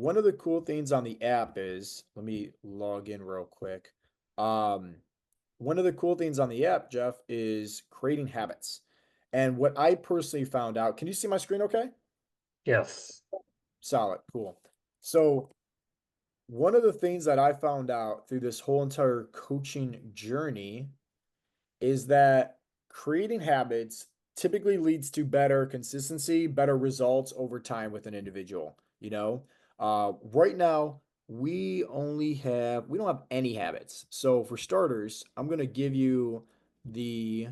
one of the cool things on the app is, let me log in real quick. Um, One of the cool things on the app, Jeff, is creating habits. And what I personally found out, can you see my screen okay? Yes. Solid, cool. So, one of the things that I found out through this whole entire coaching journey is that creating habits typically leads to better consistency, better results over time with an individual. Right now we don't have any habits. So for starters, I'm gonna give you the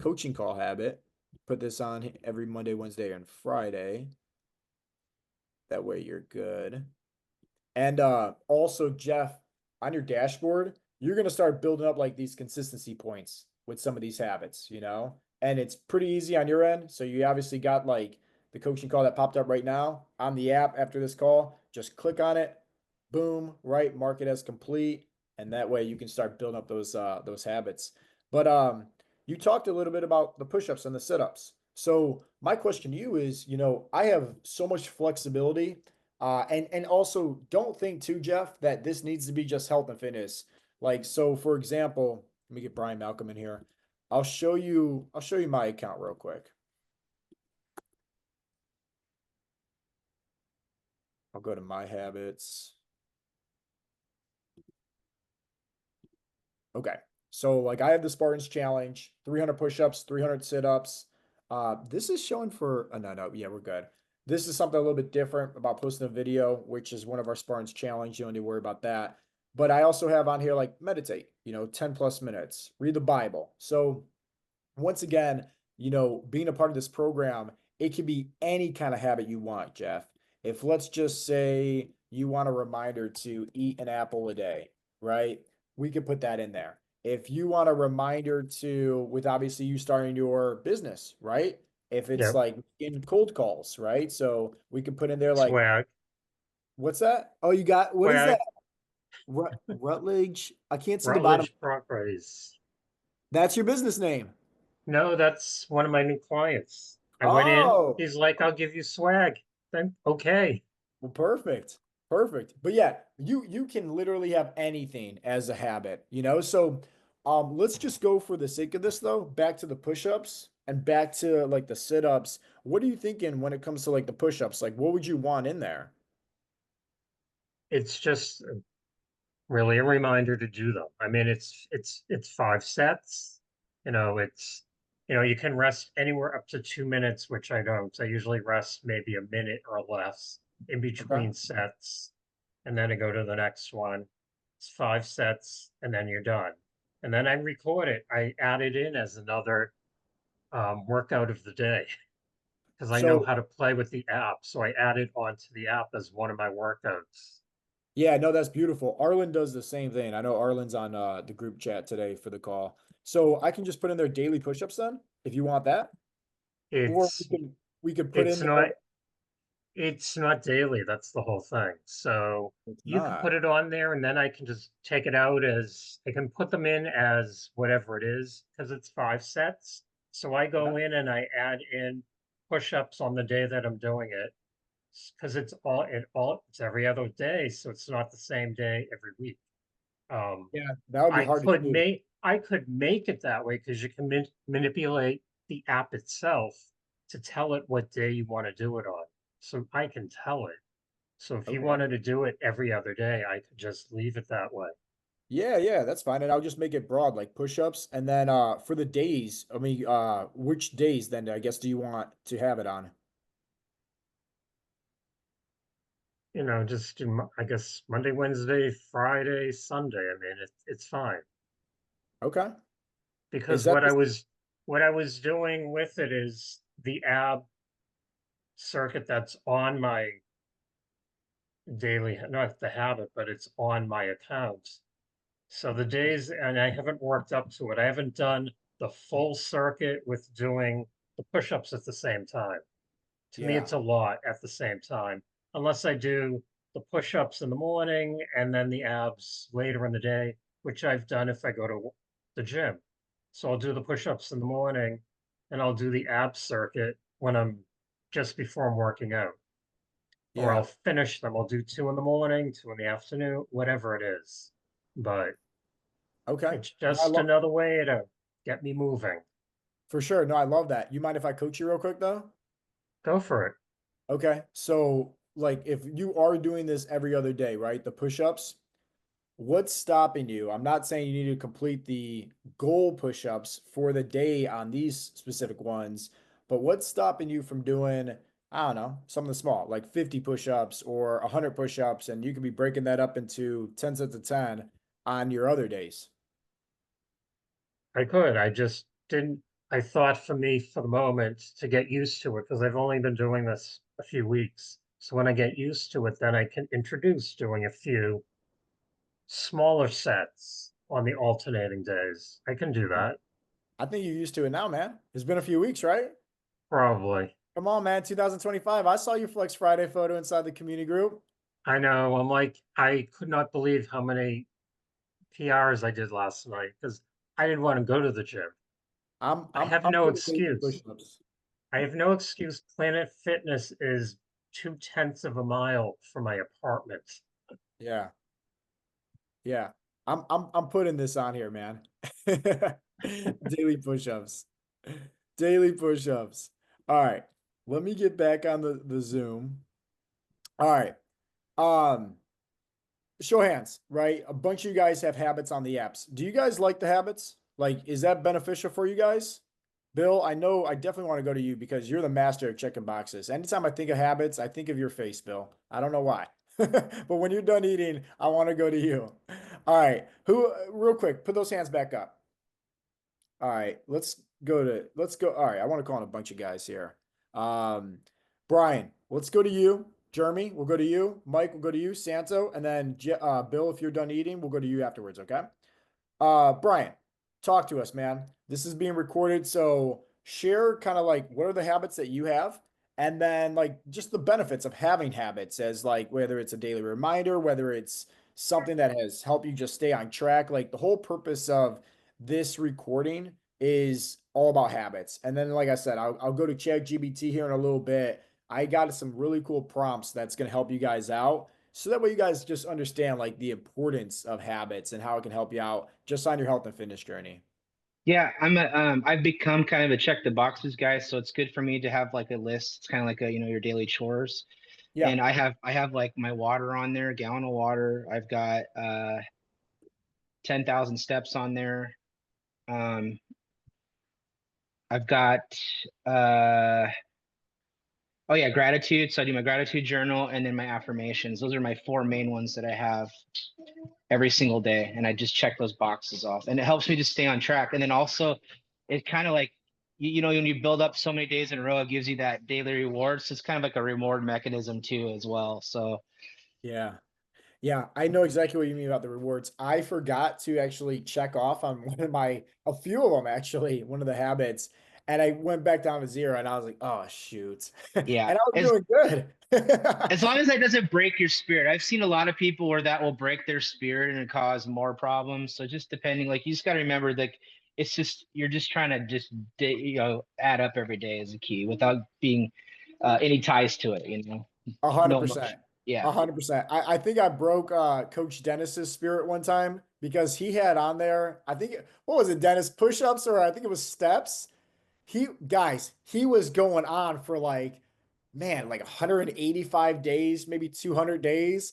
coaching call habit. Put this on every Monday, Wednesday, and Friday. That way you're good. And also, Jeff, on your dashboard, you're going to start building up like these consistency points with some of these habits. And it's pretty easy on your end. So you obviously got like the coaching call that popped up right now on the app after this call. Just click on it, boom, right, mark it as complete, and that way you can start building up those habits. But you talked a little bit about the push-ups and the sit-ups. So my question to you is, I have so much flexibility and also don't think too, Jeff, that this needs to be just health and fitness. Like, so for example, let me get Brian Malcolm in here. I'll show you my account real quick. I'll go to my habits. Okay. So like I have the Spartans challenge, 300 push-ups, 300 sit-ups. This is showing for, oh, no, yeah, we're good. This is something a little bit different about posting a video, which is one of our Spartans challenge. You don't need to worry about that. But I also have on here like meditate, 10 plus minutes, read the Bible. So once again, being a part of this program, it can be any kind of habit you want, Jeff. If let's just say you want a reminder to eat an apple a day, right? We could put that in there. If you want a reminder to, with obviously you starting your business, right? If it's Yep. like in cold calls, right? So we could put in there like, Swag. what's that? Oh, you got, what is that? Swag. Rutledge. I can't see the bottom. Rutledge Properties. That's your business name. No, that's one of my new clients. I went in, Oh, he's like, I'll give you swag. Then okay. well, perfect. Perfect. But yeah, you can literally have anything as a habit. So let's just go for the sake of this though, back to the push-ups and back to like the sit-ups. What are you thinking when it comes to like the push-ups? Like what would you want in there? It's just really a reminder to do them. I mean, it's 5 sets. It's you can rest anywhere up to 2 minutes, which I don't. I usually rest maybe a minute or less in Okay. between sets, and then I go to the next one. It's 5 sets, and then you're done. And then I record it. I add it in as another workout of the day because I know So how to play with the app. So I add it onto the app as one of my workouts. yeah, no, that's beautiful. Arlen does the same thing. I know Arlen's on the group chat today for the call. So I can just put in their daily push-ups then, if you want that. Or we It's can we could put it's in there. not It's not daily, that's the whole thing. So It's you can not. put it on there and then I can just take it out as I can put them in as whatever it is because it's 5 sets. So I Okay. go in and I add in push-ups on the day that I'm doing it because it's every other day, so it's not the same day every week. Um, Yeah, that would be hard to do. I could make it that way because you can manipulate the app itself to tell it what day you want to do it on. So I can tell it. So if you Okay. wanted to do it every other day, I could just leave it that way. Yeah, that's fine. And I'll just make it broad, like push-ups. And then for the days, I mean, which days then I guess do you want to have it on? Just I guess Monday, Wednesday, Friday, Sunday. I mean, it's fine Okay. Is because that the what I was doing with it is the ab circuit that's on my daily, not the habit, but it's on my account. So the days, and I haven't worked up to it. I haven't done the full circuit with doing the push-ups at the same time. To me, yeah. it's a lot at the same time, unless I do the push-ups in the morning and then the abs later in the day, which I've done if I go to the gym. So I'll do the push-ups in the morning and I'll do the ab circuit when I'm just before I'm working out. or I'll Yeah. finish them. I'll do two in the morning, two in the afternoon, whatever it is. But Okay. it's No, I just love another way to get me moving. for sure. No, I love that. You mind if I coach you real quick though? Go for it. Okay. So, like, if you are doing this every other day, right? The push-ups, what's stopping you? I'm not saying you need to complete the goal push-ups for the day on these specific ones, but what's stopping you from doing, I don't know, something small, like 50 push-ups or 100 push-ups, and you could be breaking that up into 10 sets of 10 on your other days? I could. I just didn't. I thought for me, for the moment, to get used to it, because I've only been doing this a few weeks. So when I get used to it, then I can introduce doing a few smaller sets on the alternating days. I can do that. I think you're used to it now, man. It's been a few weeks, right? Probably. Come on, man. 2025. I saw your Flex Friday photo inside the community group. I know. I'm like, I could not believe how many PRs I did last night because I didn't want to go to the gym. I'm I I'm have I'm no putting daily excuse. push-ups. I have no excuse. Planet Fitness is 2/10 of a mile from my apartment. Yeah. Yeah. I'm putting this on here, man. Daily push-ups. Daily push-ups. All right. Let me get back on the Zoom. All right. Um, show hands, right? A bunch of you guys have habits on the apps. Do you guys like the habits? Like, is that beneficial for you guys? Bill, I know I definitely want to go to you because you're the master of checking boxes. Anytime I think of habits, I think of your face, Bill. I don't know why. But when you're done eating, I want to go to you. All right. Who, real quick, put those hands back up. All right. Let's go. All right. I want to call on a bunch of guys here. Um, Brian, let's go to you. Jeremy, we'll go to you. Mike, we'll go to you. Santo, and then Bill, if you're done eating, we'll go to you afterwards. Okay. Brian, talk to us, man. This is being recorded, so share kind of like what are the habits that you have, and then like just the benefits of having habits as like whether it's a daily reminder, whether it's something that has helped you just stay on track. Like the whole purpose of this recording is all about habits. And then, like I said, I'll go to ChatGPT here in a little bit. I got some really cool prompts that's going to help you guys out. So that way you guys just understand like the importance of habits and how it can help you out just on your health and fitness journey. Yeah, I've become kind of a check the boxes guy, so it's good for me to have like a list. It's kind of like a, your daily chores. Yeah. And I have like my water on there, gallon of water. I've got 10,000 steps on there. Um, I've got uh oh yeah, gratitude. So I do my gratitude journal and then my affirmations. Those are my four main ones that I have every single day, and I just check those boxes off, and it helps me to stay on track. And then also it kind of like when you build up so many days in a row, it gives you that daily reward, so it's kind of like a reward mechanism too as well. So Yeah. Yeah, I know exactly what you mean about the rewards. I forgot to actually check off on one of a few of them actually, one of the habits, and I went back down to zero and I was like, oh shoot. And yeah, I was doing good. as long as that doesn't break your spirit. I've seen a lot of people where that will break their spirit and cause more problems. So just depending, like you just got to remember that it's just you're just trying to just add up every day is the key without being any ties to it. A hundred No emotion. percent. Yeah. 100%. I think I broke Coach Dennis's spirit one time because he had on there, I think what was it, Dennis? Push-ups or I think it was steps. He was going on for like, man, like 185 days, maybe 200 days.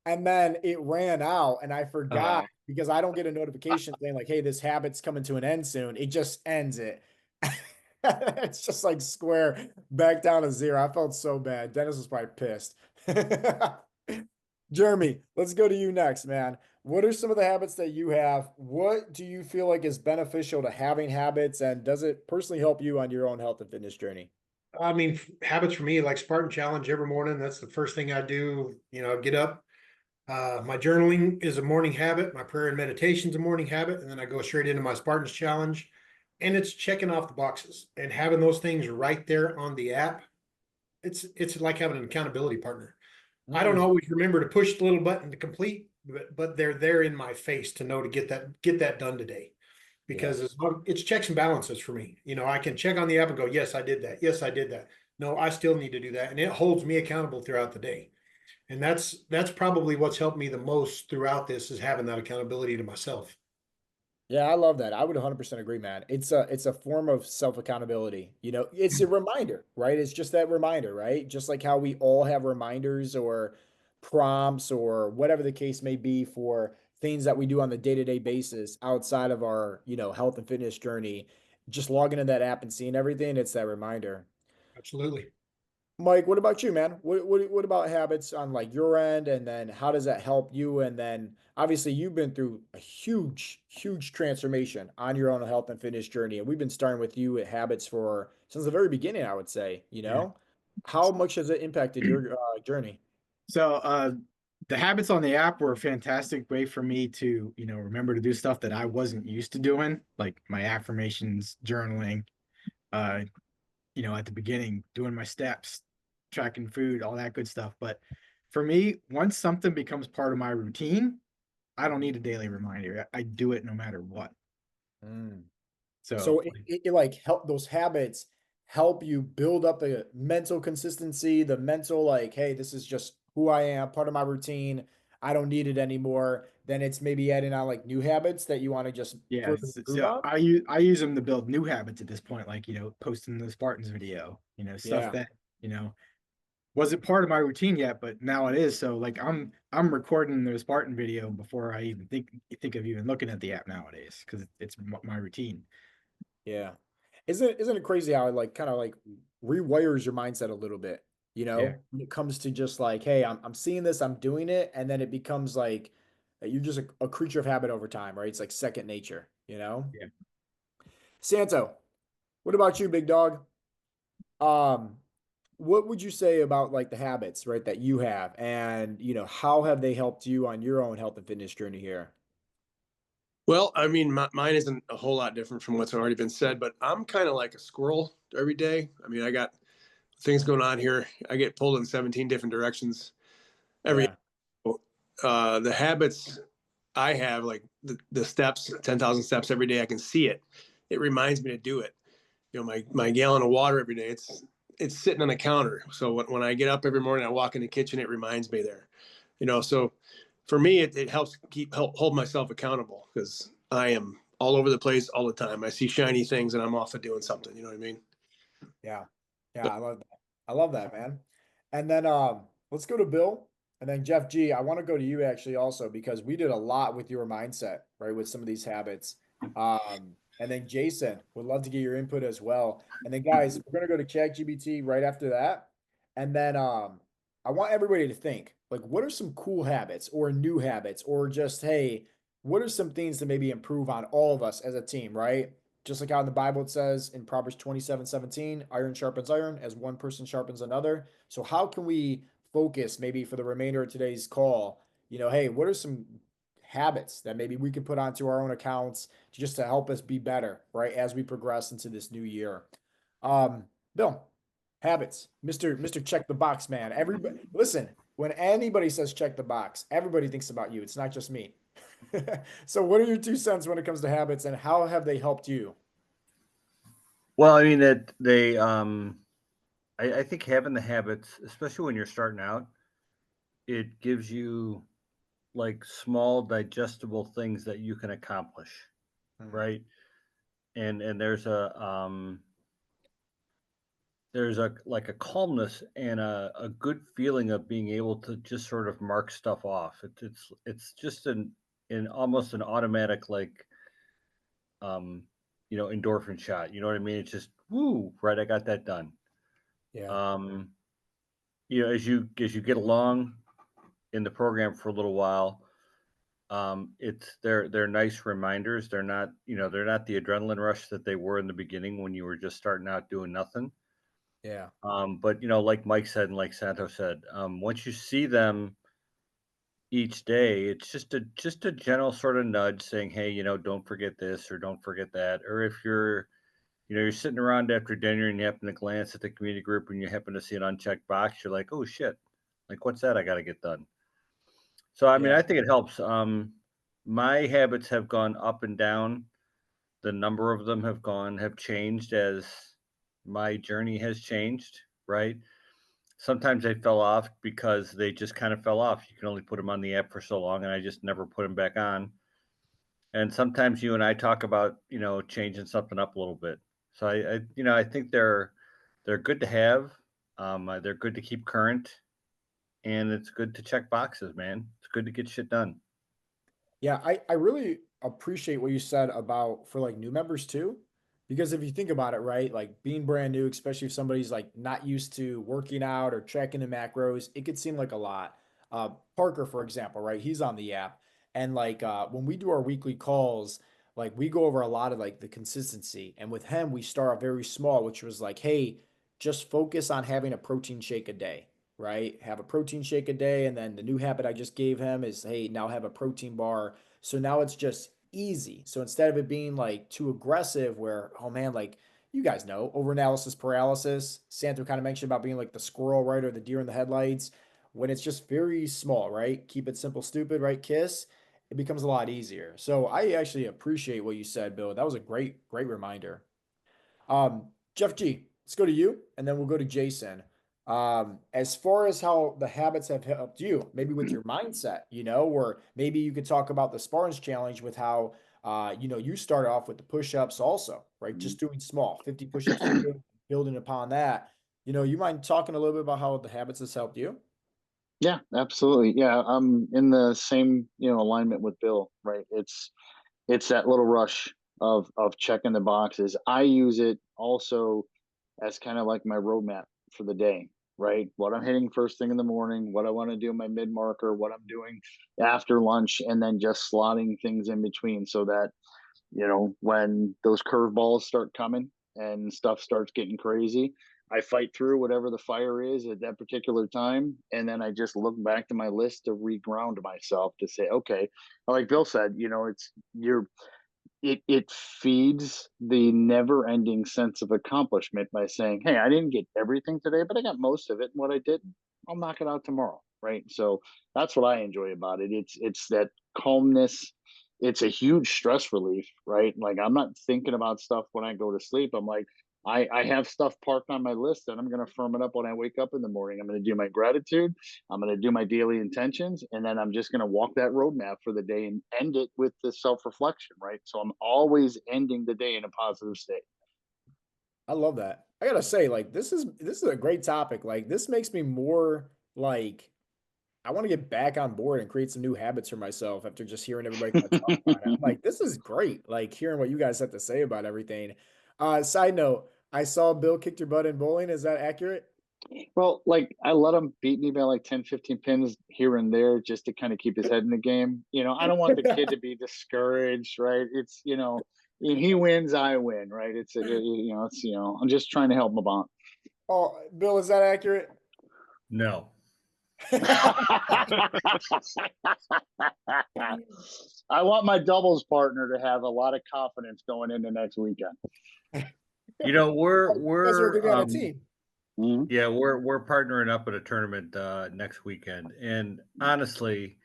And then it ran out and I forgot Uh, because I don't get a notification saying like, hey, this habit's coming to an end soon. It just ends it. It's just like square back down to zero. I felt so bad. Dennis was probably pissed. Jeremy, let's go to you next, man. What are some of the habits that you have? What do you feel like is beneficial to having habits, and does it personally help you on your own health and fitness journey? I mean, habits for me, like Spartan Challenge every morning. That's the first thing I do. Get up. My journaling is a morning habit. My prayer and meditation is a morning habit. And then I go straight into my Spartans Challenge. And it's checking off the boxes and having those things right there on the app. It's like having an accountability partner. I don't Mm, always remember to push the little button to complete, but they're there in my face to know to get that done today. yeah. Because it's checks and balances for me. I can check on the app and go, yes, I did that. Yes, I did that. No, I still need to do that. And it holds me accountable throughout the day. And that's probably what's helped me the most throughout this is having that accountability to myself. Yeah, I love that. I would 100% agree, man. It's a form of self-accountability. You know, it's a reminder, right? It's just that reminder, right? Just like how we all have reminders or prompts or whatever the case may be for things that we do on the day-to-day basis outside of our, health and fitness journey. Just logging in that app and seeing everything, it's that reminder. Absolutely. Mike, what about you, man? What about habits on like your end, and then how does that help you? And then obviously you've been through a huge transformation on your own health and fitness journey, and we've been starting with you at habits for since the very beginning, I would say. Yeah. How much has it impacted your journey? So the habits on the app were a fantastic way for me to, remember to do stuff that I wasn't used to doing, like my affirmations, journaling, uh, at the beginning, doing my steps, tracking food, all that good stuff. But for me, once something becomes part of my routine, I don't need a daily reminder. I do it no matter what. Mm. So So it like help those habits help you build up the mental consistency, the mental like, hey, this is just who I am, part of my routine. I don't need it anymore. Then it's maybe adding on like new habits that you want to just yeah, further improve so on. I use them to build new habits at this point, like posting the Spartans video, stuff Yeah. that wasn't part of my routine yet, but now it is. So like I'm recording the Spartan video before I even think of even looking at the app nowadays because it's my routine. Yeah. Isn't it crazy how it like kind of like rewires your mindset a little bit, Yeah, when it comes to just like, hey, I'm seeing this, I'm doing it, and then it becomes like you're just a creature of habit over time, right? It's like second nature, you know? yeah. Santo, what about you, big dog? Um, what would you say about like the habits, right, that you have, and how have they helped you on your own health and fitness journey here? Well, I mean, mine isn't a whole lot different from what's already been said, but I'm kind of like a squirrel every day. I mean, I got things going on here. I get pulled in 17 different directions every. Yeah, The habits I have, like the steps, 10,000 steps every day, I can see it. It reminds me to do it. My gallon of water every day. It's sitting on the counter. So when I get up every morning, I walk in the kitchen. It reminds me there. So for me, it helps help hold myself accountable because I am all over the place all the time. I see shiny things and I'm off of doing something. You know what I mean? yeah, yeah. I love that. I love that, man. And then let's go to Bill, and then Jeff G. I want to go to you actually also because we did a lot with your mindset, right, with some of these habits. And then Jason, would love to get your input as well. And then guys, we're gonna go to ChatGPT right after that. And then I want everybody to think like, what are some cool habits or new habits, or just hey, what are some things to maybe improve on all of us as a team, right? Just like how in the Bible it says in Proverbs 27:17, iron sharpens iron as one person sharpens another. So how can we focus maybe for the remainder of today's call? Hey, what are some habits that maybe we can put onto our own accounts just to help us be better, right, as we progress into this new year? Um, Bill, habits, Mr. Check the box man. Everybody, listen, when anybody says check the box, everybody thinks about you. It's not just me. So, what are your 2 cents when it comes to habits, and how have they helped you? Well, I mean that they I think having the habits, especially when you're starting out, it gives you like small digestible things that you can accomplish, Hmm. right? And there's a like a calmness and a good feeling of being able to just sort of mark stuff off. It's just an almost an automatic like um endorphin shot. You know what I mean? It's just woo, right, I got that done. Yeah, Um as you get along in the program for a little while, they're nice reminders. They're not the adrenaline rush that they were in the beginning when you were just starting out doing nothing. yeah, But like Mike said and like Santo said, once you see them each day, it's just a gentle sort of nudge saying, hey, don't forget this or don't forget that. Or if you're sitting around after dinner and you happen to glance at the community group and you happen to see an unchecked box, you're like, oh shit, like what's that I got to get done. So I mean, yeah, I think it helps. My habits have gone up and down. The number of them have changed as my journey has changed. right? Sometimes they fell off because they just kind of fell off. You can only put them on the app for so long, and I just never put them back on. And sometimes you and I talk about, changing something up a little bit. So I think they're good to have. They're good to keep current, and it's good to check boxes, man. It's good to get shit done. Yeah, I really appreciate what you said about for like new members too. Because if you think about it, right, like being brand new, especially if somebody's like not used to working out or tracking the macros, it could seem like a lot. Parker, for example, right? He's on the app. And like when we do our weekly calls, like we go over a lot of like the consistency. And with him, we start very small, which was like, hey, just focus on having a protein shake a day, right? Have a protein shake a day. And then the new habit I just gave him is, hey, now have a protein bar. So now it's just easy. So instead of it being like too aggressive, where, oh man, like you guys know, overanalysis paralysis, Santo kind of mentioned about being like the squirrel, right? Or the deer in the headlights. When it's just very small, right? Keep it simple, stupid, right? Kiss, it becomes a lot easier. So I actually appreciate what you said, Bill. That was a great reminder. Jeff G, let's go to you, and then we'll go to Jason. As far as how the habits have helped you, maybe with your mindset, or maybe you could talk about the Spartans challenge with how, you started off with the push-ups also, right? Just doing small, 50 push-ups, a day, building upon that. You mind talking a little bit about how the habits has helped you? Yeah, absolutely. Yeah, I'm in the same, alignment with Bill, right? It's that little rush of checking the boxes. I use it also as kind of like my roadmap for the day, right? What I'm hitting first thing in the morning, what I want to do my mid marker, what I'm doing after lunch, and then just slotting things in between so that, when those curveballs start coming and stuff starts getting crazy, I fight through whatever the fire is at that particular time. And then I just look back to my list to reground myself to say, okay, like Bill said, it feeds the never ending sense of accomplishment by saying, hey, I didn't get everything today, but I got most of it. And what I did, I'll knock it out tomorrow. Right. So that's what I enjoy about it. It's that calmness. It's a huge stress relief, right? Like I'm not thinking about stuff when I go to sleep. I'm like, I have stuff parked on my list and I'm going to firm it up when I wake up in the morning. I'm going to do my gratitude. I'm going to do my daily intentions. And then I'm just going to walk that roadmap for the day and end it with the self reflection, right? So I'm always ending the day in a positive state. I love that. I gotta say, like, this is a great topic. Like, this makes me more like I want to get back on board and create some new habits for myself after just hearing everybody kind of talk about it. I'm like, this is great. Like hearing what you guys have to say about everything. Side note, I saw Bill kicked your butt in bowling. Is that accurate? Well, like I let him beat me by like 10, 15 pins here and there just to kind of keep his head in the game. I don't want the kid to be discouraged, right? It's, he wins, I win, right? I'm just trying to help him out. Oh, Bill, is that accurate? No. I want my doubles partner to have a lot of confidence going into next weekend. We're You guys are working on a team. yeah, we're partnering up at a tournament next weekend. And honestly,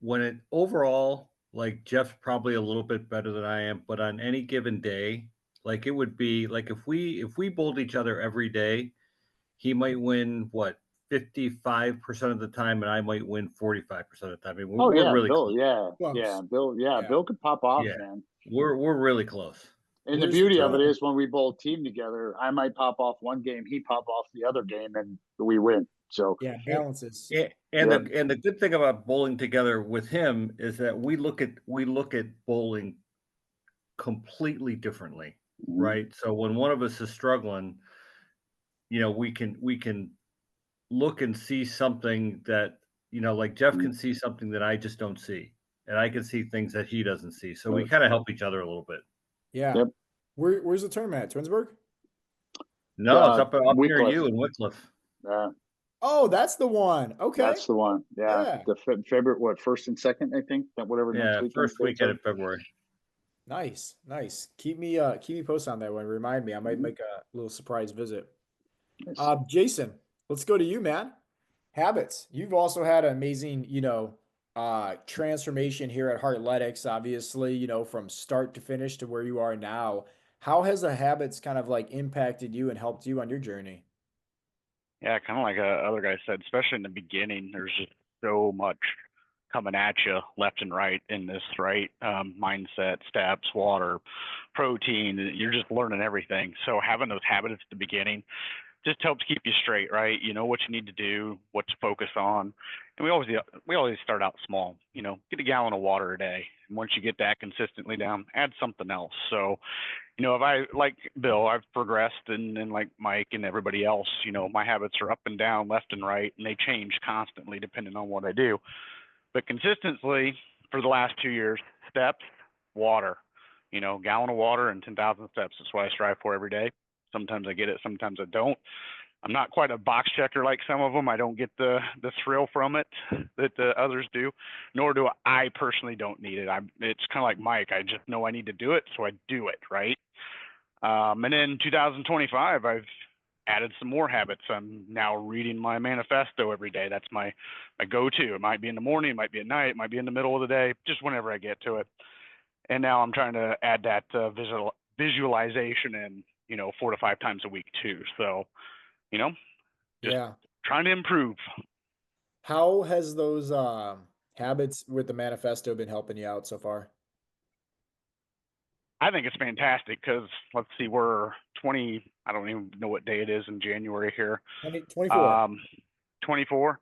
when it overall, like Jeff's probably a little bit better than I am, but on any given day, like it would be like if we bowled each other every day, he might win what 55% of the time, and I might win 45% of the time. I mean, Oh we're yeah, really Bill. close. Yeah, Bill. Yeah, Yeah. Bill could pop off, Yeah, man. we're really close. And the Where's the beauty of it tournament? is when we both team together, I might pop off one game, he pop off the other game, and we win. So Yeah, balances. And Yep. the good thing about bowling together with him is that we look at bowling completely differently, right? So when one of us is struggling, we can look and see something that like Jeff can see something that I just don't see, and I can see things that he doesn't see. So we kind of help each other a little bit. Yeah. Yep. Where's the tournament at? Twinsburg? No, it's up near Wycliffe. you in Wycliffe. Oh, that's the one. Okay. That's the one. Yeah. Yeah. The February, what, 1st and 2nd, I think, that whatever next Yeah, weekend. first weekend in February. Nice. Keep me posted on that one. Remind me. I might make a little surprise visit. Nice. Jason, let's go to you, man. Habits. You've also had an amazing, transformation here at Heartletics, obviously, from start to finish to where you are now. How has the habits kind of like impacted you and helped you on your journey? Yeah, kind of like other guys said, especially in the beginning, there's just so much coming at you left and right in this, right? Mindset, steps, water, protein. You're just learning everything. So having those habits at the beginning just helps keep you straight, right? You know what you need to do, what to focus on, and we always start out small. You know, get a gallon of water a day, and once you get that consistently down, add something else. So, you know, if I like Bill, I've progressed, and like Mike and everybody else, you know, my habits are up and down, left and right, and they change constantly depending on what I do. But consistently for the last 2 years, steps, water. You know, gallon of water and 10,000 steps. That's what I strive for every day. Sometimes I get it, sometimes I don't. I'm not quite a box checker like some of them. I don't get the thrill from it that the others do, nor do I personally don't need it. It's kind of like Mike. I just know I need to do it, so I do it, right? And in 2025, I've added some more habits. I'm now reading my manifesto every day. That's my go-to. It might be in the morning, it might be at night, it might be in the middle of the day, just whenever I get to it. And now I'm trying to add that visualization in, you know, 4 to 5 times a week too. So, you know, just Yeah. trying to improve. How has those habits with the manifesto been helping you out so far? I think it's fantastic because let's see, we're 20. I don't even know what day it is in January here. 24. 24.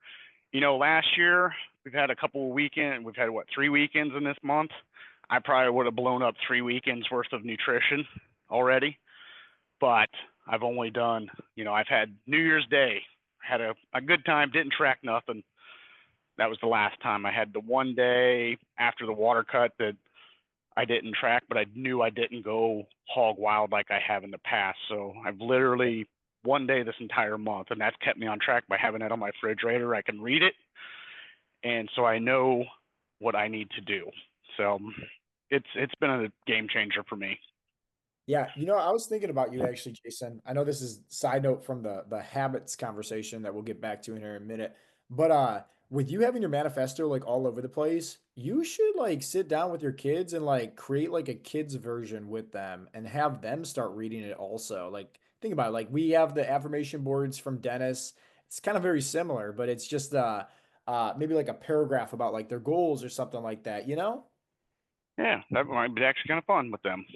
You know, last year we've had a couple of weekends. We've had what, 3 weekends in this month. I probably would have blown up 3 weekends worth of nutrition already, but I've only done, you know, I've had New Year's Day, had a good time, didn't track nothing. That was the last time. I had the one day after the water cut that I didn't track, but I knew I didn't go hog wild like I have in the past. So I've literally one day this entire month, and that's kept me on track by having it on my refrigerator. I can read it, and so I know what I need to do. So it's been a game changer for me. Yeah, you know, I was thinking about you actually, Jason. I know this is side note from the habits conversation that we'll get back to in here in a minute. But with you having your manifesto like all over the place, you should like sit down with your kids and like create like a kids version with them and have them start reading it also. Like think about it, like we have the affirmation boards from Dennis. It's kind of very similar, but it's just maybe like a paragraph about like their goals or something like that, you know? Yeah, that might be actually kind of fun with them.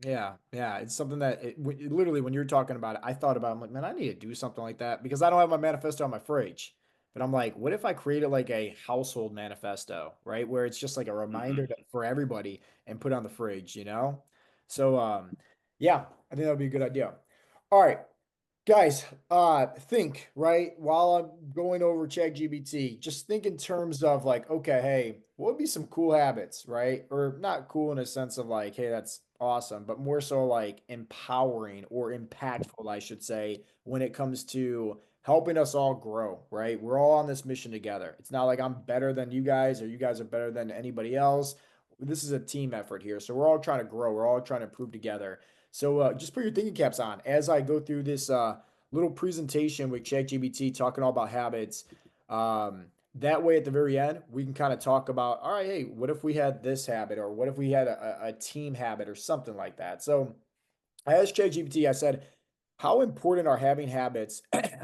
Yeah, yeah, it's something that literally when you're talking about it, I thought about. I'm like, man, I need to do something like that because I don't have my manifesto on my fridge. But I'm like, what if I created like a household manifesto, right? Where it's just like a Hmm. reminder for everybody and put on the fridge, you know? So, yeah, I think that would be a good idea. All right, guys, think, right, while I'm going over ChatGPT, just think in terms of like, okay, hey, what would be some cool habits, right? Or not cool in a sense of like, hey, that's awesome, but more so like empowering or impactful, I should say, when it comes to helping us all grow, right? We're all on this mission together. It's not like I'm better than you guys or you guys are better than anybody else. This is a team effort here. So we're all trying to grow. We're all trying to improve together. So just put your thinking caps on as I go through this little presentation with ChatGPT talking all about habits. That way, at the very end, we can kind of talk about, all right, hey, what if we had this habit, or what if we had a team habit, or something like that. So I asked ChatGPT, I said, how important are having habits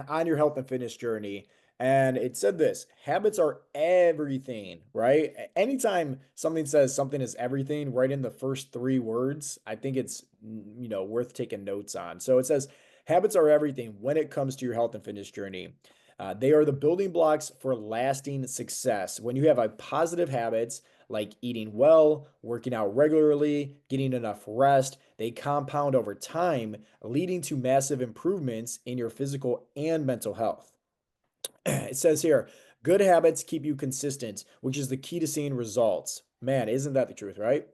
on your health and fitness journey? And it said this: habits are everything, right? Anytime something says something is everything, right in the first 3 words, I think it's, worth taking notes on. So it says, habits are everything when it comes to your health and fitness journey. They are the building blocks for lasting success. When you have a positive habits like eating well, working out regularly, getting enough rest, they compound over time, leading to massive improvements in your physical and mental health. It says here, good habits keep you consistent, which is the key to seeing results. Man, isn't that the truth, right?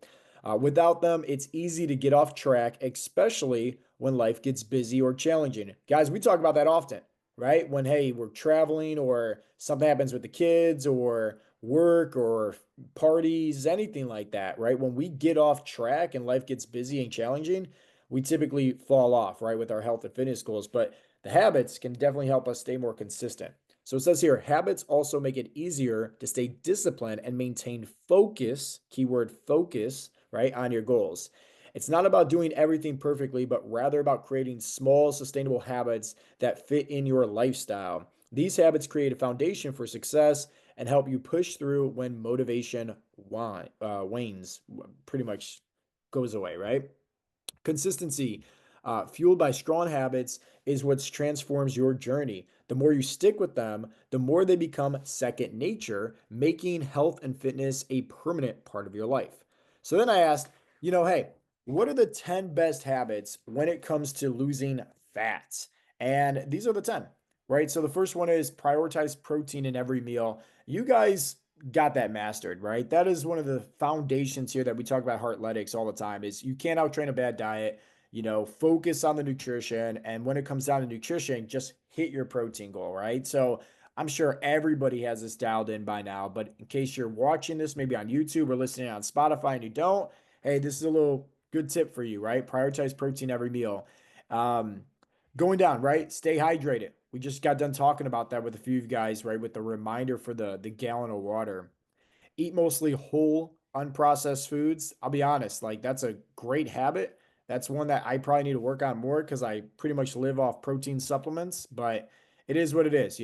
Without them, it's easy to get off track, especially when life gets busy or challenging. Guys, we talk about that often, right? When, hey, we're traveling or something happens with the kids or work or parties, anything like that, right? When we get off track and life gets busy and challenging, we typically fall off, right, with our health and fitness goals. But the habits can definitely help us stay more consistent. So it says here, habits also make it easier to stay disciplined and maintain focus, keyword focus, right, on your goals. It's not about doing everything perfectly, but rather about creating small, sustainable habits that fit in your lifestyle. These habits create a foundation for success and help you push through when motivation wanes, pretty much goes away, right? Consistency, fueled by strong habits, is what transforms your journey. The more you stick with them, the more they become second nature, making health and fitness a permanent part of your life. So then I asked, hey, what are the 10 best habits when it comes to losing fat? And these are the 10, right? So the first one is prioritize protein in every meal. You guys got that mastered, right? That is one of the foundations here that we talk about Heartletics all the time is you can't outtrain a bad diet, focus on the nutrition. And when it comes down to nutrition, just hit your protein goal, right? So I'm sure everybody has this dialed in by now, but in case you're watching this maybe on YouTube or listening on Spotify and you don't, hey, this is a little good tip for you, right? Prioritize protein every meal. Going down, right? Stay hydrated. We just got done talking about that with a few of you guys, right? With the reminder for the gallon of water. Eat mostly whole, unprocessed foods. I'll be honest, like that's a great habit. That's one that I probably need to work on more because I pretty much live off protein supplements, but it is what it is.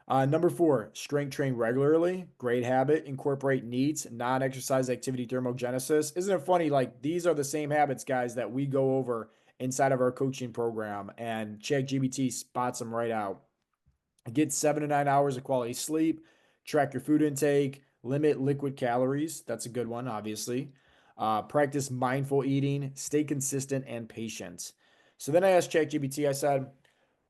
Number 4, strength train regularly. Great habit. Incorporate neats, non-exercise activity thermogenesis. Isn't it funny? Like these are the same habits, guys, that we go over inside of our coaching program, and ChatGPT spots them right out. Get 7 to 9 hours of quality sleep. Track your food intake. Limit liquid calories. That's a good one, obviously. Practice mindful eating. Stay consistent and patient. So then I asked ChatGPT, I said,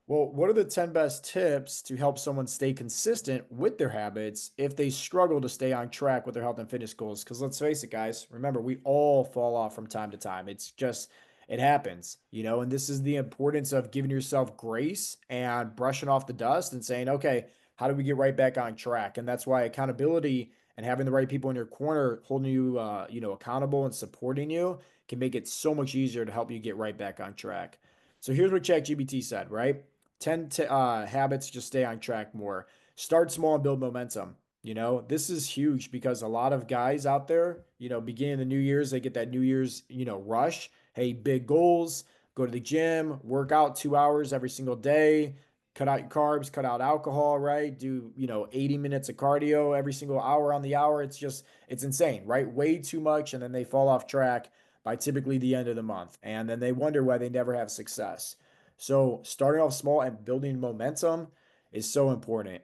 well, what are the 10 best tips to help someone stay consistent with their habits if they struggle to stay on track with their health and fitness goals? Because let's face it, guys, remember, we all fall off from time to time. It's just, it happens, and this is the importance of giving yourself grace and brushing off the dust and saying, okay, how do we get right back on track? And that's why accountability and having the right people in your corner holding you, accountable and supporting you can make it so much easier to help you get right back on track. So here's what ChatGPT said, right? 10 habits to just stay on track more. Start small and build momentum. This is huge because a lot of guys out there, beginning of the New Year's, they get that New Year's, rush. Hey, big goals, go to the gym, work out 2 hours every single day, cut out your carbs, cut out alcohol, right? Do, 80 minutes of cardio every single hour on the hour. It's insane, right? Way too much. And then they fall off track by typically the end of the month. And then they wonder why they never have success. So starting off small and building momentum is so important.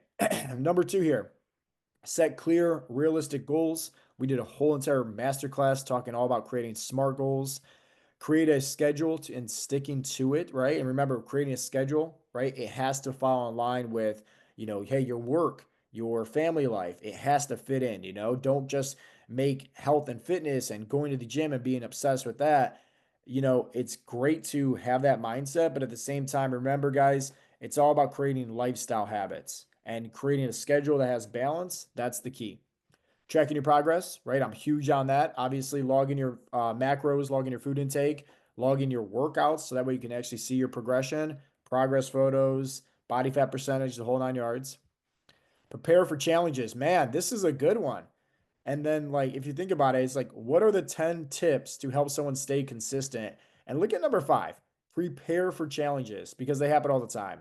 Number 2 here, set clear, realistic goals. We did a whole entire masterclass talking all about creating SMART goals. Create a schedule and sticking to it, right? And remember, creating a schedule, right? It has to fall in line with, hey, your work, your family life. It has to fit in. Don't just make health and fitness and going to the gym and being obsessed with that. It's great to have that mindset, but at the same time, remember, guys, it's all about creating lifestyle habits and creating a schedule that has balance. That's the key. Tracking your progress, right? I'm huge on that. Obviously, logging your macros, logging your food intake, logging your workouts, so that way you can actually see your progression, progress photos, body fat percentage, the whole 9 yards. Prepare for challenges. Man, this is a good one. And then, like, if you think about it, it's like, what are the 10 tips to help someone stay consistent? And look at number 5, prepare for challenges because they happen all the time.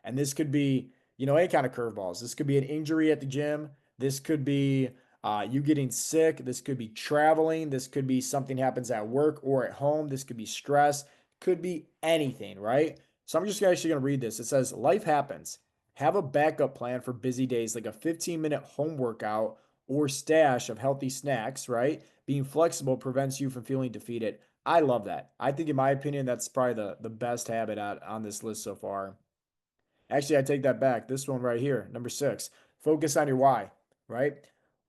And this could be, any kind of curveballs. This could be an injury at the gym. This could be you getting sick. This could be traveling. This could be something happens at work or at home. This could be stress. Could be anything, right? So I'm just actually going to read this. It says, life happens. Have a backup plan for busy days, like a 15-minute home workout or stash of healthy snacks, right? Being flexible prevents you from feeling defeated. I love that. I think, in my opinion, that's probably the best habit on this list so far. Actually, I take that back. This one right here, number 6, focus on your why, right?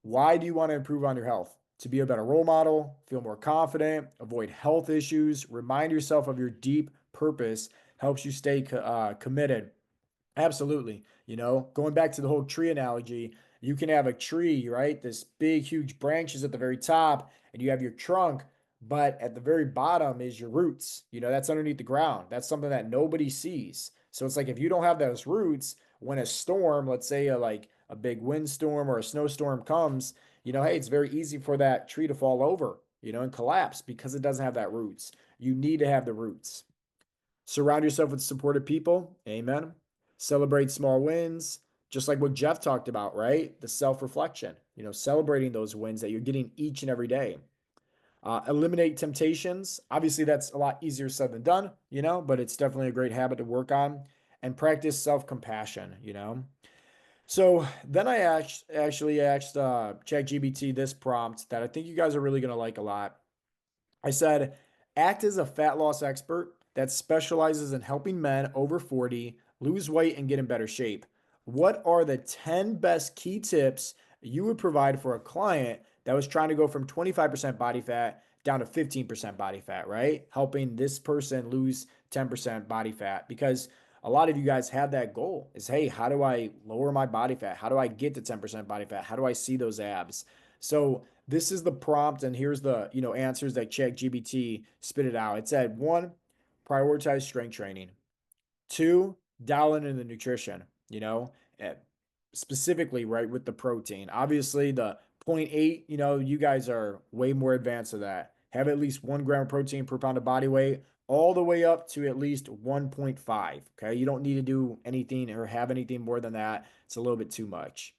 Why do you want to improve on your health? To be a better role model, feel more confident, avoid health issues, remind yourself of your deep purpose helps you stay committed. Absolutely. Going back to the whole tree analogy, you can have a tree, right? This big, huge branches at the very top, and you have your trunk, but at the very bottom is your roots. That's underneath the ground. That's something that nobody sees. So it's like if you don't have those roots, when a storm, let's say like a big windstorm or a snowstorm comes, hey, it's very easy for that tree to fall over. and collapse because it doesn't have that roots. You need to have the roots. Surround yourself with supportive people. Amen. Celebrate small wins, just like what Jeff talked about, right? The self-reflection, celebrating those wins that you're getting each and every day. Eliminate temptations. Obviously, that's a lot easier said than done, but it's definitely a great habit to work on. And practice self-compassion. So then I actually asked ChatGPT this prompt that I think you guys are really going to like a lot. I said, act as a fat loss expert that specializes in helping men over 40 lose weight and get in better shape. What are the 10 best key tips you would provide for a client that was trying to go from 25% body fat down to 15% body fat, right? Helping this person lose 10% body fat, because a lot of you guys have that goal is, hey, how do I lower my body fat? How do I get to 10% body fat? How do I see those abs? So this is the prompt, and here's the answers that ChatGPT spit it out. It said, 1, prioritize strength training. 2, dial in the nutrition, eh, specifically right with the protein. Obviously, the 0.8, you guys are way more advanced of that. Have at least 1 gram of protein per pound of body weight, all the way up to at least 1.5. Okay, you don't need to do anything or have anything more than that. It's a little bit too much.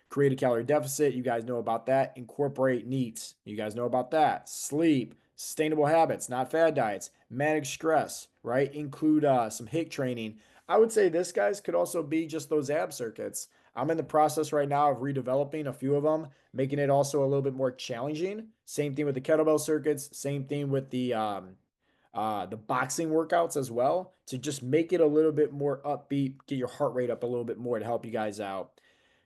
Create a calorie deficit. You guys know about that. Incorporate neats. You guys know about that. Sleep, sustainable habits, not fad diets, manage stress, right? Include some HIIT training. I would say this, guys, could also be just those ab circuits. I'm in the process right now of redeveloping a few of them, making it also a little bit more challenging. Same thing with the kettlebell circuits. Same thing with the boxing workouts as well, to just make it a little bit more upbeat, get your heart rate up a little bit more to help you guys out.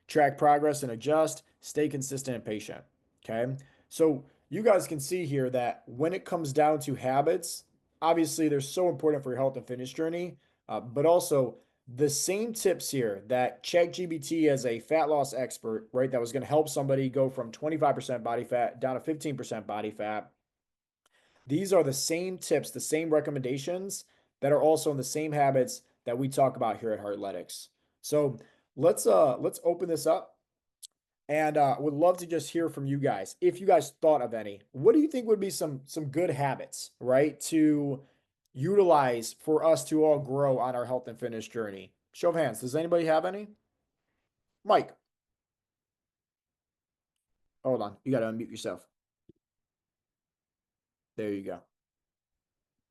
Track progress and adjust, stay consistent and patient. Okay. So you guys can see here that when it comes down to habits, obviously they're so important for your health and fitness journey, but also the same tips here that ChatGPT as a fat loss expert, right, that was going to help somebody go from 25% body fat down to 15% body fat. These are the same tips, the same recommendations that are also in the same habits that we talk about here at Heartletics. So let's open this up, and would love to just hear from you guys. If you guys thought of any, what do you think would be some good habits, right, to utilize for us to all grow on our health and fitness journey? Show of hands. Does anybody have any? Mike, hold on. You got to unmute yourself. There you go.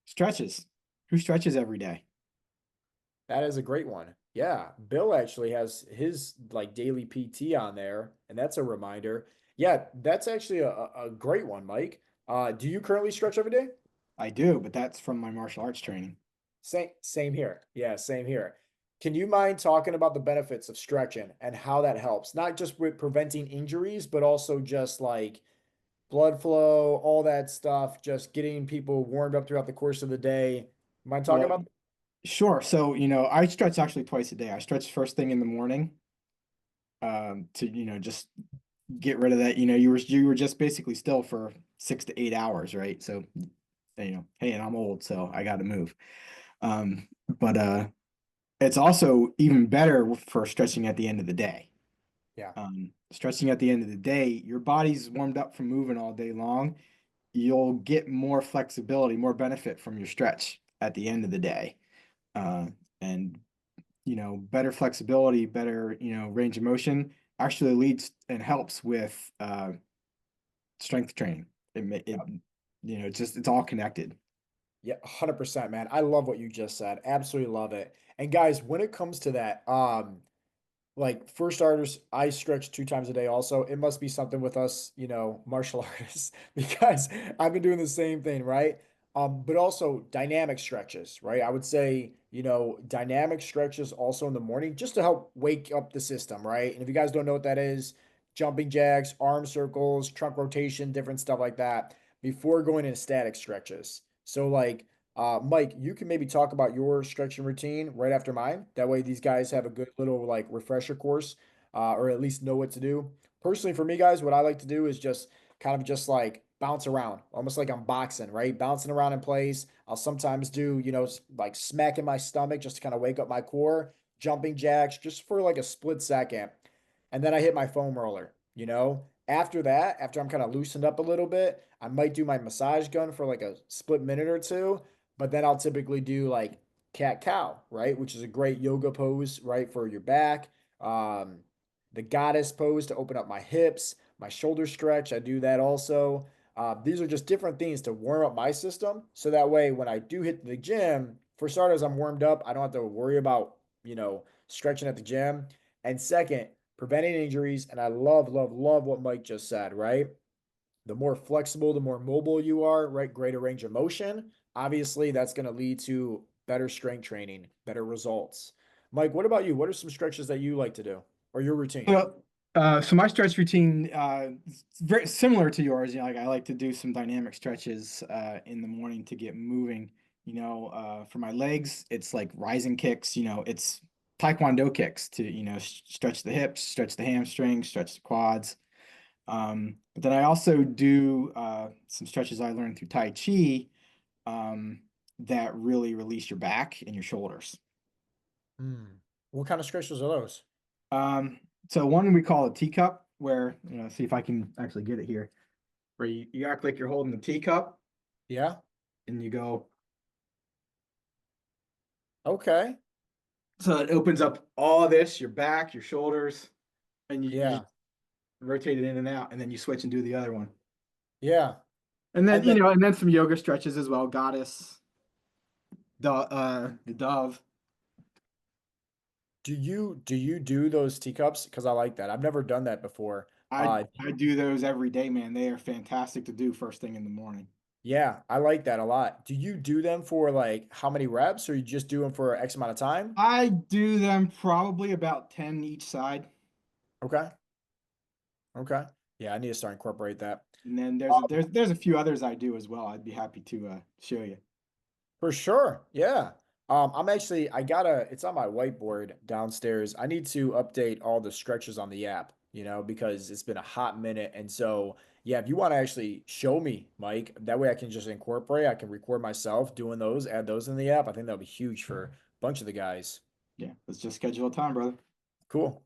Stretches. Who stretches every day? That is a great one. Yeah, Bill actually has his like daily PT on there, and that's a reminder. Yeah, that's actually a great one, Mike. Do you currently stretch every day? I do, but that's from my martial arts training. Same here. Yeah, same here. Can you mind talking about the benefits of stretching and how that helps? Not just with preventing injuries, but also just like blood flow, all that stuff, just getting people warmed up throughout the course of the day. Mind talking Well, about that? sure. So, I stretch actually twice a day. I stretch first thing in the morning, to, just get rid of that. You were just basically still for 6 to 8 hours, right? So, hey, and I'm old, so I got to move. But it's also even better for stretching at the end of the day. Yeah. Stretching at the end of the day, your body's warmed up from moving all day long. You'll get more flexibility, more benefit from your stretch at the end of the day. And better flexibility, better, range of motion actually leads and helps with strength training. It's all connected. Yeah, 100%, man. I love what you just said. Absolutely love it. And guys, when it comes to that, like for starters, I stretch 2 times a day also. It must be something with us, martial artists, because I've been doing the same thing, right? But also dynamic stretches, right? I would say, dynamic stretches also in the morning just to help wake up the system, right? And if you guys don't know what that is, jumping jacks, arm circles, trunk rotation, different stuff like that before going into static stretches. So like Mike, you can maybe talk about your stretching routine right after mine. That way, these guys have a good little like refresher course, or at least know what to do. Personally, for me, guys, what I like to do is just kind of just like bounce around, almost like I'm boxing, right? Bouncing around in place. I'll sometimes do, like smacking my stomach just to kind of wake up my core, jumping jacks just for like a split second. And then I hit my foam roller, you know? After that, after I'm kind of loosened up a little bit, I might do my massage gun for like a split minute or two, but then I'll typically do like cat cow, right? Which is a great yoga pose, right? For your back. Um, the goddess pose to open up my hips, my shoulder stretch. I do that also. These are just different things to warm up my system. So that way, when I do hit the gym, for starters, I'm warmed up. I don't have to worry about, stretching at the gym. And second, preventing injuries. And I love, love, love what Mike just said, right? The more flexible, the more mobile you are, right? Greater range of motion. Obviously, that's going to lead to better strength training, better results. Mike, what about you? What are some stretches that you like to do or your routine? Well, so my stretch routine is very similar to yours. Like I like to do some dynamic stretches in the morning to get moving. For my legs, it's like rising kicks. It's Taekwondo kicks to stretch the hips, stretch the hamstrings, stretch the quads. But then I also do some stretches I learned through Tai Chi that really release your back and your shoulders. Hmm. What kind of stretches are those? So one we call a teacup, where see if I can actually get it here, where you act like you're holding the teacup Yeah. and you go. Okay. So it opens up all this, your back, your shoulders, and you Yeah. just rotate it in and out, and then you switch and do the other one. Yeah. And then And then and then some yoga stretches as well. Goddess, the dove. do you do those teacups? Because I like that. I've never done that before. I do those every day, man. They are fantastic to do first thing in the morning. Yeah, I like that a lot. Do you do them for like how many reps, or you just do them for X amount of time? I do them probably about 10 each side. Okay. Okay. Yeah, I need to start incorporate that. And then Um, there's a few others I do as well. I'd be happy to show you. for sure. Yeah. It's on my whiteboard downstairs. I need to update all the stretches on the app, because it's been a hot minute. And so, yeah, if you want to actually show me, Mike, that way I can just incorporate, I can record myself doing those, add those in the app. I think that'll be huge for a bunch of the guys. Yeah, let's just schedule a time, brother. Cool.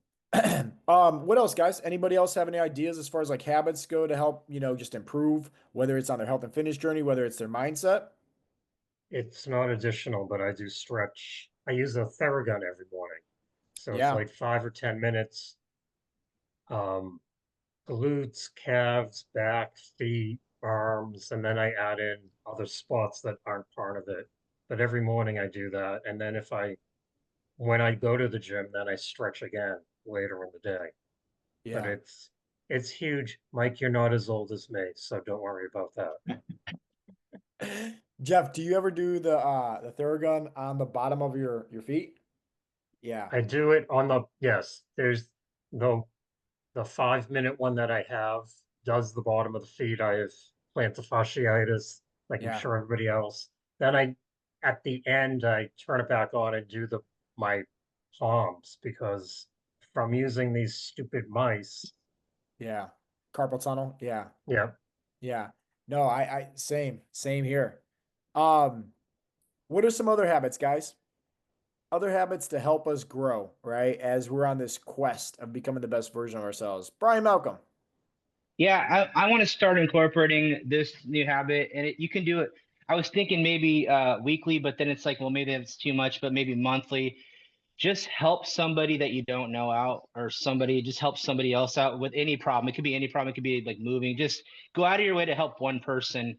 What else, guys? Anybody else have any ideas as far as like habits go to help, just improve, whether it's on their health and fitness journey, whether it's their mindset? It's not additional, but I do stretch. I use a Theragun every morning. So it's Yeah. like 5 or 10 minutes. Um, glutes, calves, back, feet, arms, and then I add in other spots that aren't part of it. But every morning I do that. And then when I go to the gym, then I stretch again later in the day. But Yeah. it's huge. Mike, you're not as old as me, so don't worry about that. Jeff, do you ever do the Theragun on the bottom of your feet? Yeah. I do it on yes, there's the 5 minute one that I have does the bottom of the feet. I have plantar fasciitis, like I'm Yeah. sure everybody else. Then at the end, I turn it back on and do my palms because from using these stupid mice. Yeah. Carpal tunnel. Yeah. Yeah, Yeah. No, I same here. Um, what are some other habits, guys? Other habits to help us grow, right? As we're on this quest of becoming the best version of ourselves. Brian Malcolm. Yeah, I want to start incorporating this new habit, and you can do it. I was thinking maybe weekly, but then it's like, well, maybe that's too much, but maybe monthly. Just help somebody that you don't know out, or just help somebody else out with any problem. It could be any problem. It could be like moving. Just go out of your way to help one person.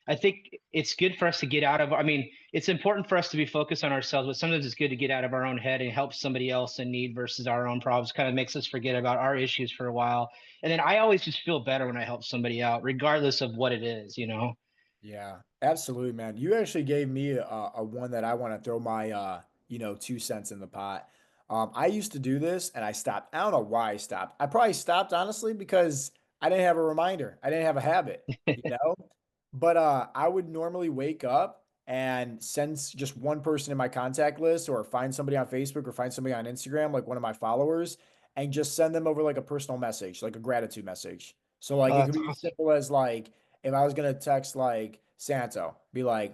I think it's good for us to get out of, I mean, it's important for us to be focused on ourselves, but sometimes it's good to get out of our own head and help somebody else in need versus our own problems. Kind of makes us forget about our issues for a while. And then I always just feel better when I help somebody out, regardless of what it is. Yeah, absolutely, man. You actually gave me a one that I want to throw my 2 cents in the pot. I used to do this and I stopped. I don't know why I stopped. I probably stopped honestly because I didn't have a reminder. I didn't have a habit, you know? But I would normally wake up and send just one person in my contact list or find somebody on Facebook or find somebody on Instagram, like one of my followers, and just send them over like a personal message, like a gratitude message. So like Oh, it could that's be as awesome. simple as like if I was gonna text like Santo, be like,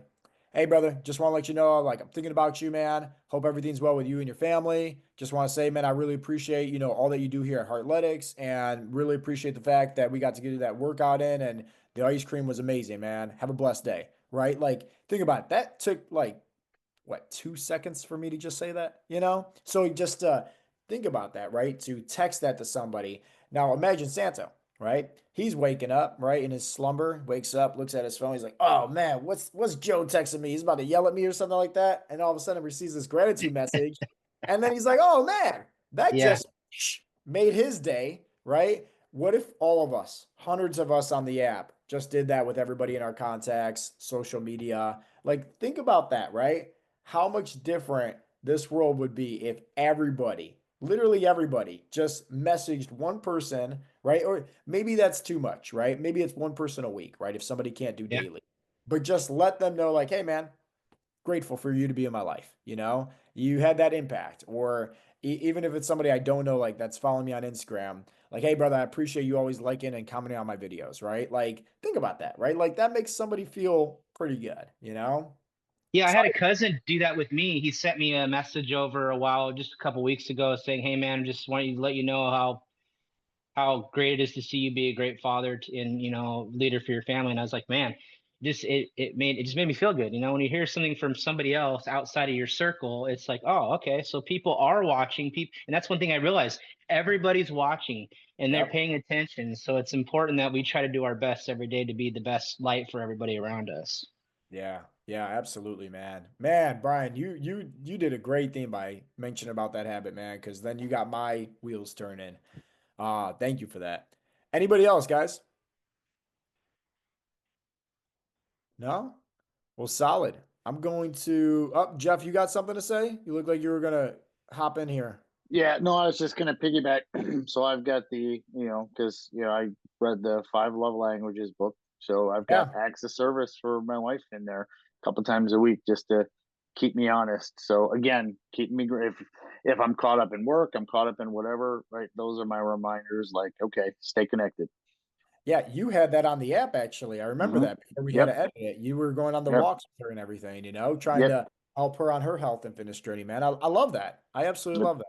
hey brother, just want to let you know, like, I'm thinking about you, man. Hope everything's well with you and your family. Just want to say, man, I really appreciate, all that you do here at Heartletics, and really appreciate the fact that we got to get that workout in, and the ice cream was amazing, man. Have a blessed day. Right? Like, think about it. That took like what, 2 seconds for me to just say that? So just think about that, right? To text that to somebody. Now imagine Santo, right? He's waking up, right, in his slumber, wakes up, looks at his phone. He's like, oh man, what's Joe texting me? He's about to yell at me or something like that. And all of a sudden receives this gratitude message. And then he's like, oh man, that Yeah. just made his day, right? What if all of us, hundreds of us on the app, just did that with everybody in our contacts, social media? Like, think about that, right? How much different this world would be if everybody, literally everybody, just messaged one person, right? Or maybe that's too much, right? Maybe it's one person a week, right? If somebody can't do Yeah. daily, but just let them know, like, hey, man, grateful for you to be in my life. You had that impact. Or even if it's somebody I don't know, like that's following me on Instagram, like, hey, brother, I appreciate you always liking and commenting on my videos, right? Like, think about that, right? Like, that makes somebody feel pretty good? Yeah, I So had a cousin do that with me. He sent me a message over a while, just a couple weeks ago, saying, "Hey, man, just wanted to let you know how great it is to see you be a great father and leader for your family." And I was like, man, it just made me feel good. When you hear something from somebody else outside of your circle, it's like, oh, okay, so people are watching. People, and that's one thing I realized: everybody's watching and they're Yep. paying attention. So it's important that we try to do our best every day to be the best light for everybody around us. Yeah, yeah, absolutely, man. Man, Brian, you did a great thing by mentioning about that habit, man, because then you got my wheels turning. Thank you for that. Anybody else, guys? No? Well, solid. I'm going to Jeff, you got something to say? You look like you were gonna hop in here. Yeah, no, I was just gonna piggyback. So I've got because I read the Five Love Languages book, so I've got Yeah. acts of service for my wife in there a couple times a week just to keep me honest. So again, keep me if I'm caught up in work, I'm caught up in whatever, right? Those are my reminders. Like, okay, stay connected. Yeah, you had that on the app actually. I remember Hmm. that before we had to Yep, edit it. You were going on the yep, walks with her and everything, trying yep, to help her on her health and fitness journey, man. I love that. I absolutely yep. love that.